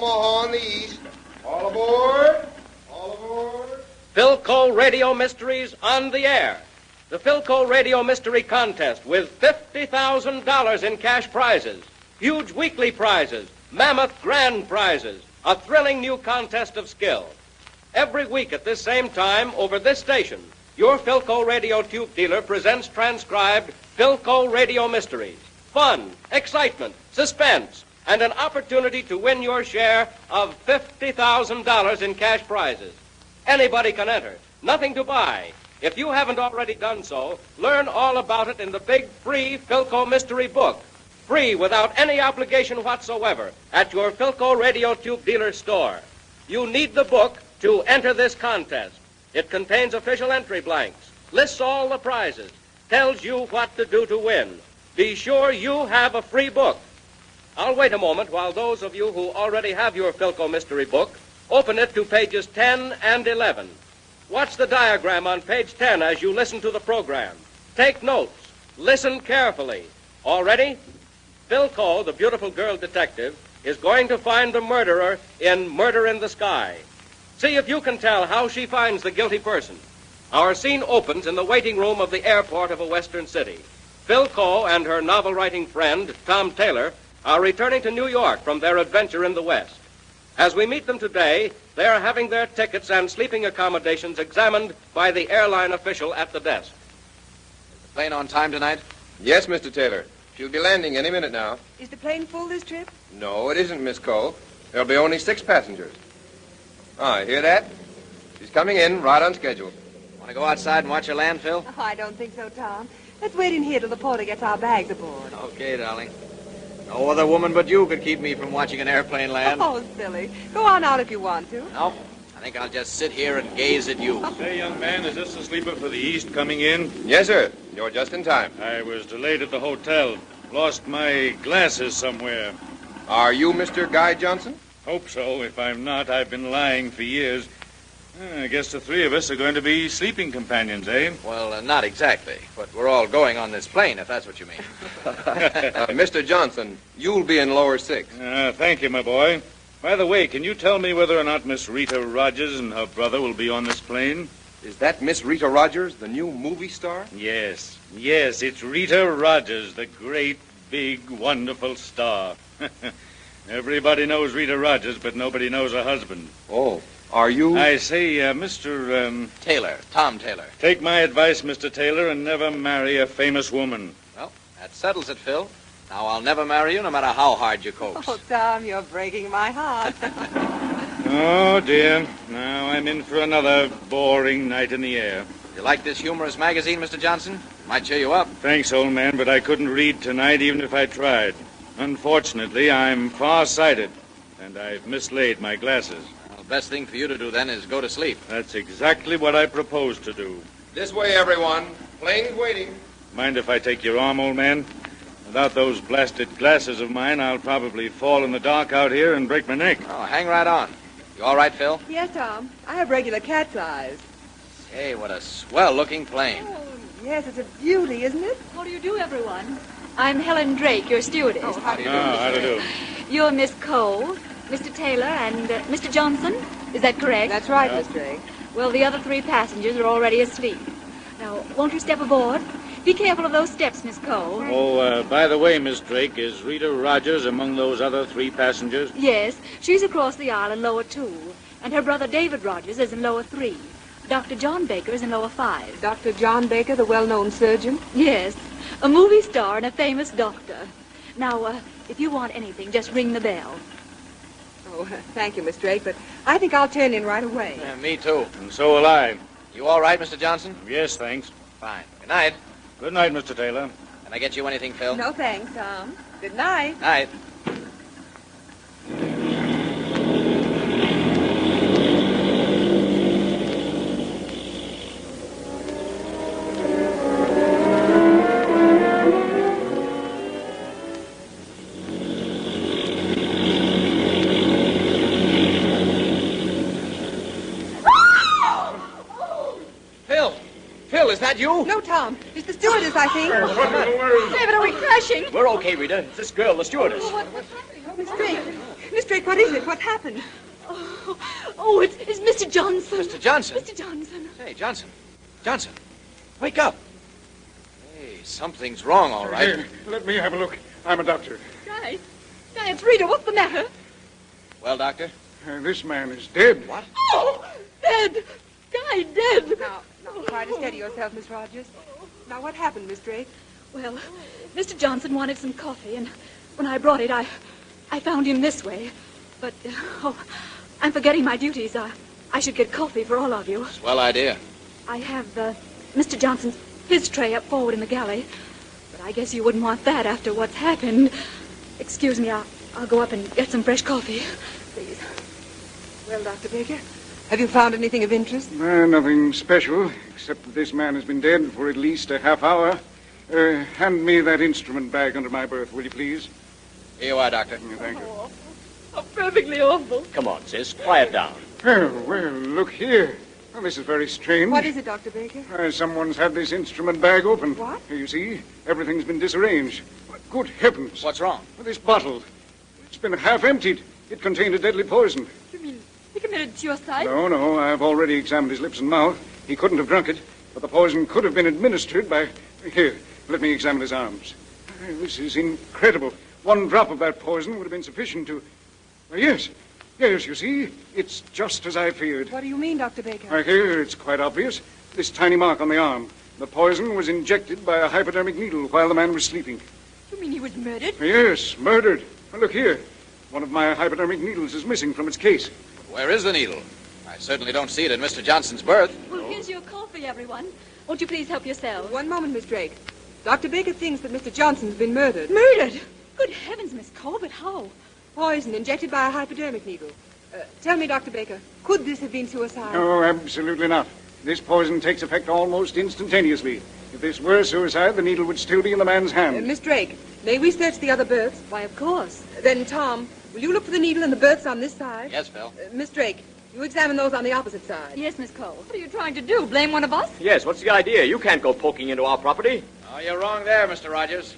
Omaha and the East. All aboard! All aboard! Philco Radio Mysteries on the air. The Philco Radio Mystery Contest with $50,000 in cash prizes, huge weekly prizes, mammoth grand prizes, a thrilling new contest of skill. Every week at this same time over this station, your Philco Radio tube dealer presents transcribed Philco Radio Mysteries. Fun, excitement, suspense, and an opportunity to win your share of $50,000 in cash prizes. Anybody can enter. Nothing to buy. If you haven't already done so, learn all about it in the big free Philco Mystery Book. Free without any obligation whatsoever at your Philco Radio Tube dealer store. You need the book to enter this contest. It contains official entry blanks, lists all the prizes, tells you what to do to win. Be sure you have a free book. I'll wait a moment while those of you who already have your Philco Mystery Book open it to pages 10 and 11. Watch the diagram on page 10 as you listen to the program. Take notes. Listen carefully. All ready? Philco, the beautiful girl detective, is going to find the murderer in Murder in the Sky. See if you can tell how she finds the guilty person. Our scene opens in the waiting room of the airport of a western city. Philco and her novel-writing friend, Tom Taylor, are returning to New York from their adventure in the West. As we meet them today, they are having their tickets and sleeping accommodations examined by the airline official at the desk. Is the plane on time tonight? Yes, Mr. Taylor. She'll be landing any minute now. Is the plane full this trip? No, it isn't, Miss Cole. There'll be only 6 passengers. You hear that? She's coming in right on schedule. Want to go outside and watch her land, Phil? Oh, I don't think so, Tom. Let's wait in here till the porter gets our bags aboard. Okay, darling. No other woman but you could keep me from watching an airplane land. Oh, silly. Go on out if you want to. No, I think I'll just sit here and gaze at you. Say, young man, is this the sleeper for the East coming in? Yes, sir. You're just in time. I was delayed at the hotel. Lost my glasses somewhere. Are you Mr. Guy Johnson? Hope so. If I'm not, I've been lying for years. I guess the 3 of us are going to be sleeping companions, eh? Well, not exactly. But we're all going on this plane, if that's what you mean. Mr. Johnson, you'll be in lower 6. Thank you, my boy. By the way, can you tell me whether or not Miss Rita Rogers and her brother will be on this plane? Is that Miss Rita Rogers, the new movie star? Yes, it's Rita Rogers, the great, big, wonderful star. Everybody knows Rita Rogers, but nobody knows her husband. Oh, are you? I say, Mr. Taylor, Tom Taylor. Take my advice, Mr. Taylor, and never marry a famous woman. Well, that settles it, Phil. Now, I'll never marry you no matter how hard you coax. Oh, Tom, you're breaking my heart. Oh, dear. Now I'm in for another boring night in the air. You like this humorous magazine, Mr. Johnson? Might cheer you up. Thanks, old man, but I couldn't read tonight even if I tried. Unfortunately, I'm far-sighted, and I've mislaid my glasses. Well, the best thing for you to do, then, is go to sleep. That's exactly what I propose to do. This way, everyone. Plane's waiting. Mind if I take your arm, old man? Without those blasted glasses of mine, I'll probably fall in the dark out here and break my neck. Oh, hang right on. You all right, Phil? Yes, Tom. I have regular cat's eyes. Hey, what a swell-looking plane. Oh, yes, it's a beauty, isn't it? How do you do, everyone? I'm Helen Drake, your stewardess. Oh, how do you do? How to do? You're Miss Cole, Mr. Taylor, and Mr. Johnson. Is that correct? That's right, Miss Drake. Well, the other 3 passengers are already asleep. Now, won't you step aboard? Be careful of those steps, Miss Cole. Oh, by the way, Miss Drake, is Rita Rogers among those other 3 passengers? Yes, she's across the aisle in lower 2, and her brother David Rogers is in lower 3. Dr. John Baker is in lower 5. Dr. John Baker, the well-known surgeon? Yes, a movie star and a famous doctor. Now, if you want anything, just ring the bell. Oh, thank you, Miss Drake, but I think I'll turn in right away. Yeah, me too. And so will I. You all right, Mr. Johnson? Yes, thanks. Fine. Good night. Good night, Mr. Taylor. Can I get you anything, Phil? No thanks, Tom. Good night. Night. Phil, is that you? No, Tom. It's the stewardess, I think. David, are we crashing? We're okay, Rita. It's this girl, the stewardess. Miss Drake, Miss Drake, what is it? What happened? Oh, it's Mr. Johnson. Mr. Johnson. Mr. Johnson. Hey, Johnson. Johnson. Wake up. Hey, something's wrong, all right. Here, let me have a look. I'm a doctor. Guy, it's Rita. What's the matter? Well, doctor? This man is dead. What? Oh, dead. Guy, dead. Now, try to steady yourself, Miss Rogers. Now, what happened, Miss Drake? Well, Mr. Johnson wanted some coffee, and when I brought it, I found him this way. But, I'm forgetting my duties. I should get coffee for all of you. Swell idea. I have Mr. Johnson's his tray up forward in the galley. But I guess you wouldn't want that after what's happened. Excuse me, I'll go up and get some fresh coffee. Please. Well, Dr. Baker, have you found anything of interest? Nothing special, except that this man has been dead for at least a half hour. Hand me that instrument bag under my berth, will you please? Here you are, doctor. Thank you. Oh, perfectly awful. Come on, sis. Quiet down. Well, look here. Well, this is very strange. What is it, Dr. Baker? Someone's had this instrument bag open. What? Here, you see, everything's been disarranged. Good heavens. What's wrong? Well, this bottle. It's been half emptied. It contained a deadly poison. You mean he committed suicide? No, I've already examined his lips and mouth. He couldn't have drunk it, but the poison could have been administered by... Here, let me examine his arms. This is incredible. One drop of that poison would have been sufficient to... Yes, you see, it's just as I feared. What do you mean, Dr. Baker? Here, it's quite obvious. This tiny mark on the arm. The poison was injected by a hypodermic needle while the man was sleeping. You mean he was murdered? Yes, murdered. Well, look here. One of my hypodermic needles is missing from its case. Where is the needle? I certainly don't see it in Mr. Johnson's berth. Well, here's your coffee, everyone. Won't you please help yourselves? One moment, Miss Drake. Dr. Baker thinks that Mr. Johnson's been murdered. Murdered? Good heavens, Miss Cole, but how? Poison injected by a hypodermic needle. Tell me, Dr. Baker, could this have been suicide? No, absolutely not. This poison takes effect almost instantaneously. If this were suicide, the needle would still be in the man's hand. Miss Drake, may we search the other berths? Why, of course. Then, Tom, will you look for the needle in the berths on this side? Yes, Phil. Miss Drake, you examine those on the opposite side. Yes, Miss Cole. What are you trying to do? Blame one of us? Yes, what's the idea? You can't go poking into our property. Oh, you're wrong there, Mr. Rogers.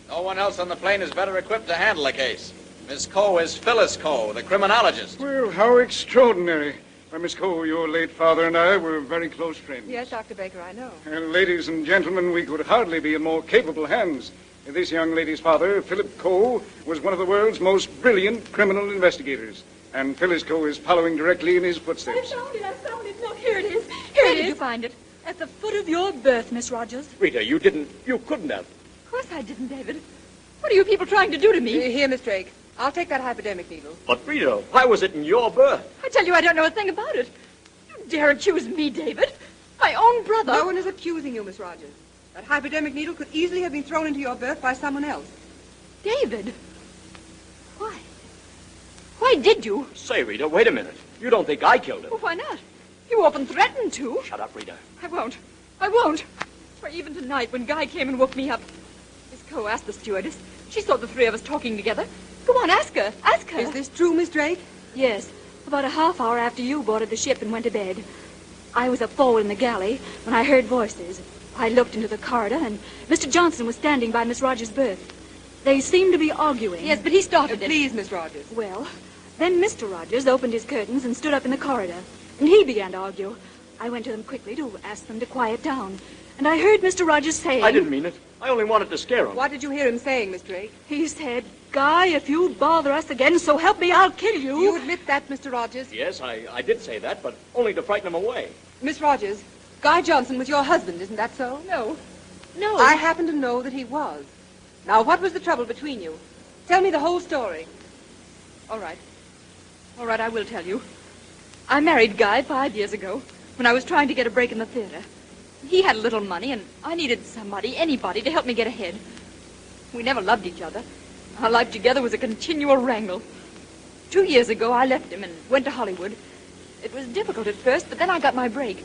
No one else on the plane is better equipped to handle the case. Miss Coe is Phyllis Coe, the criminologist. Well, how extraordinary. Why, Miss Cole, your late father and I were very close friends. Yes, Dr. Baker, I know. Ladies and gentlemen, we could hardly be in more capable hands. This young lady's father, Philip Coe, was one of the world's most brilliant criminal investigators. And Phyllis Coe is following directly in his footsteps. I found it. Look, here it is. Where did you find it? At the foot of your berth, Miss Rogers. Rita, you couldn't have. Of course I didn't, David. What are you people trying to do to me? Here, Miss Drake. I'll take that hypodermic needle. But Rita, why was it in your berth? I tell you, I don't know a thing about it. You dare accuse me, David? My own brother? No one is accusing you, Miss Rogers. That hypodermic needle could easily have been thrown into your berth by someone else. David? Why? Why did you? Say, Rita, wait a minute. You don't think I killed him? Well, why not? You often threatened to. Shut up, Rita. I won't. I won't. For even tonight, when Guy came and woke me up, Miss Coe asked the stewardess. She saw the three of us talking together. Go on, ask her. Ask her. Is this true, Miss Drake? Yes. About a half hour after you boarded the ship and went to bed. I was up forward in the galley when I heard voices. I looked into the corridor, and Mr. Johnson was standing by Miss Rogers' berth. They seemed to be arguing. Yes, but he started it. Please, Miss Rogers. Well, then Mr. Rogers opened his curtains and stood up in the corridor, and he began to argue. I went to them quickly to ask them to quiet down, and I heard Mr. Rogers saying... I didn't mean it. I only wanted to scare him. What did you hear him saying, Miss Drake? He said, Guy, if you bother us again, so help me, I'll kill you. You admit that, Mr. Rogers? Yes, I did say that, but only to frighten him away. Miss Rogers, Guy Johnson was your husband, isn't that so? No. No. I happen to know that he was. Now, what was the trouble between you? Tell me the whole story. All right. All right, I will tell you. I married Guy 5 years ago when I was trying to get a break in the theater. He had a little money, and I needed somebody, anybody, to help me get ahead. We never loved each other. Our life together was a continual wrangle. 2 years ago, I left him and went to Hollywood. It was difficult at first, but then I got my break.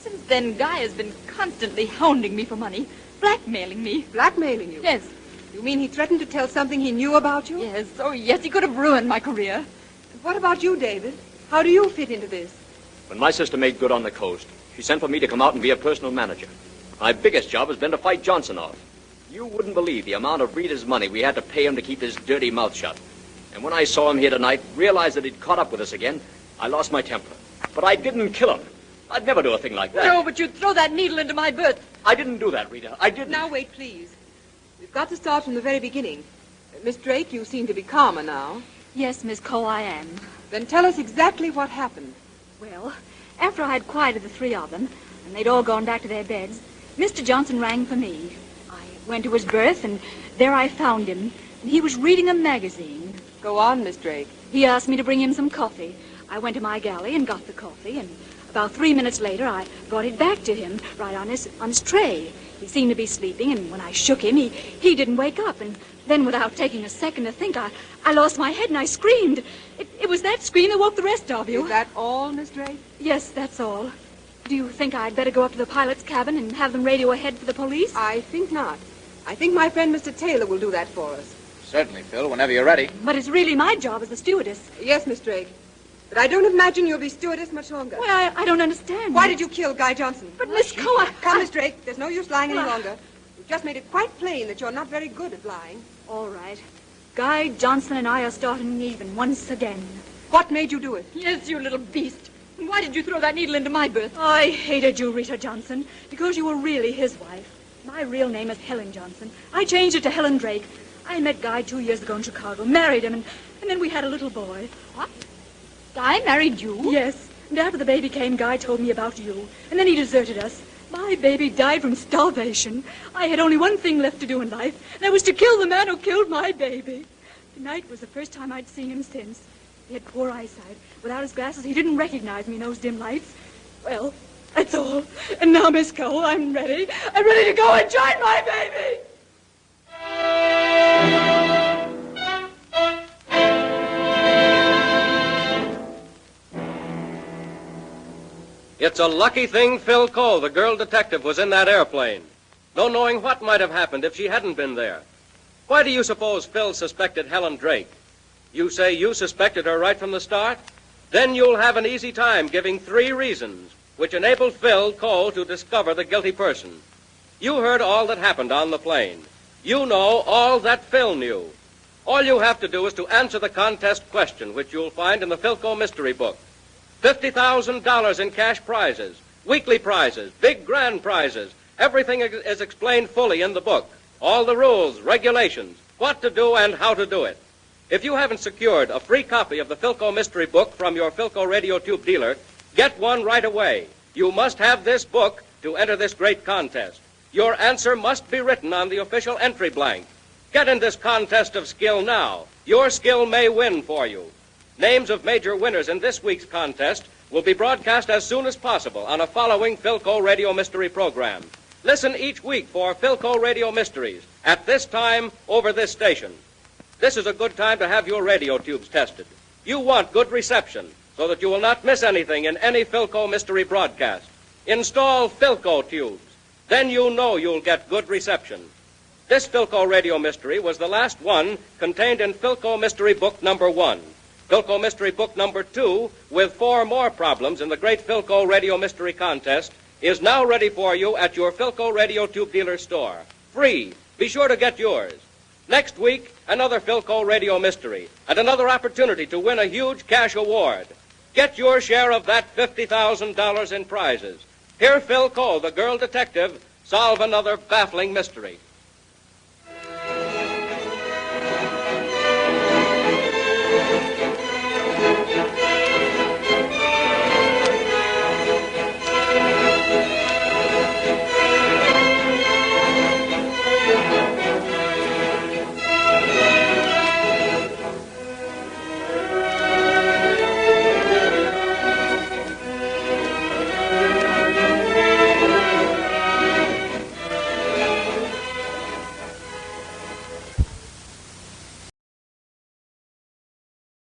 Since then, Guy has been constantly hounding me for money, blackmailing me. Blackmailing you? Yes. You mean he threatened to tell something he knew about you? Yes. Oh, yes, he could have ruined my career. What about you, David? How do you fit into this? When my sister made good on the coast, she sent for me to come out and be a personal manager. My biggest job has been to fight Johnson off. You wouldn't believe the amount of Rita's money we had to pay him to keep his dirty mouth shut. And when I saw him here tonight, realized that he'd caught up with us again, I lost my temper. But I didn't kill him. I'd never do a thing like that. No, but you'd throw that needle into my berth. I didn't do that, Rita. I didn't. Now, wait, please. We've got to start from the very beginning. Miss Drake, you seem to be calmer now. Yes, Miss Cole, I am. Then tell us exactly what happened. Well, after I had quieted the three of them, and they'd all gone back to their beds, Mr. Johnson rang for me. I went to his berth, and there I found him. And he was reading a magazine. Go on, Miss Drake. He asked me to bring him some coffee. I went to my galley and got the coffee, and about 3 minutes later, I brought it back to him, right on his tray. He seemed to be sleeping, and when I shook him, he didn't wake up. And then, without taking a second to think, I lost my head and I screamed. It was that scream that woke the rest of you. Is that all, Miss Drake? Yes, that's all. Do you think I'd better go up to the pilot's cabin and have them radio ahead for the police? I think not. I think my friend Mr. Taylor will do that for us. Certainly, Phil, whenever you're ready. But it's really my job as the stewardess. Yes, Miss Drake. But I don't imagine you'll be stewardess much longer. Why, I don't understand. Why did you kill Guy Johnson? But, Miss Cole, Come, Miss Drake. There's no use lying any longer. You've just made it quite plain that you're not very good at lying. All right. Guy Johnson and I are starting even once again. What made you do it? Yes, you little beast. And why did you throw that needle into my berth? I hated you, Rita Johnson, because you were really his wife. My real name is Helen Johnson. I changed it to Helen Drake. I met Guy 2 years ago in Chicago, married him, and then we had a little boy. What? Guy married you? Yes. And after the baby came, Guy told me about you. And then he deserted us. My baby died from starvation. I had only one thing left to do in life, and that was to kill the man who killed my baby. Tonight was the first time I'd seen him since. He had poor eyesight. Without his glasses, he didn't recognize me in those dim lights. Well, that's all. And now, Miss Cole, I'm ready. I'm ready to go and join my baby. It's a lucky thing Phyl Cole, the girl detective, was in that airplane. No knowing what might have happened if she hadn't been there. Why do you suppose Phyl suspected Helen Drake? You say you suspected her right from the start? Then you'll have an easy time giving 3 reasons which enabled Phyl Cole to discover the guilty person. You heard all that happened on the plane. You know all that Phyl knew. All you have to do is to answer the contest question, which you'll find in the Philco mystery book. $50,000 in cash prizes, weekly prizes, big grand prizes. Everything is explained fully in the book. All the rules, regulations, what to do and how to do it. If you haven't secured a free copy of the Philco mystery book from your Philco radio tube dealer, get one right away. You must have this book to enter this great contest. Your answer must be written on the official entry blank. Get in this contest of skill now. Your skill may win for you. Names of major winners in this week's contest will be broadcast as soon as possible on a following Philco Radio Mystery program. Listen each week for Philco Radio Mysteries at this time over this station. This is a good time to have your radio tubes tested. You want good reception so that you will not miss anything in any Philco Mystery broadcast. Install Philco tubes. Then you know you'll get good reception. This Philco Radio Mystery was the last one contained in Philco Mystery Book number 1. Philco Mystery Book number 2, with 4 more problems in the great Philco Radio Mystery Contest, is now ready for you at your Philco Radio Tube Dealer store. Free. Be sure to get yours. Next week, another Philco Radio Mystery, and another opportunity to win a huge cash award. Get your share of that $50,000 in prizes. Hear Phyl Cole, the girl detective, solve another baffling mystery.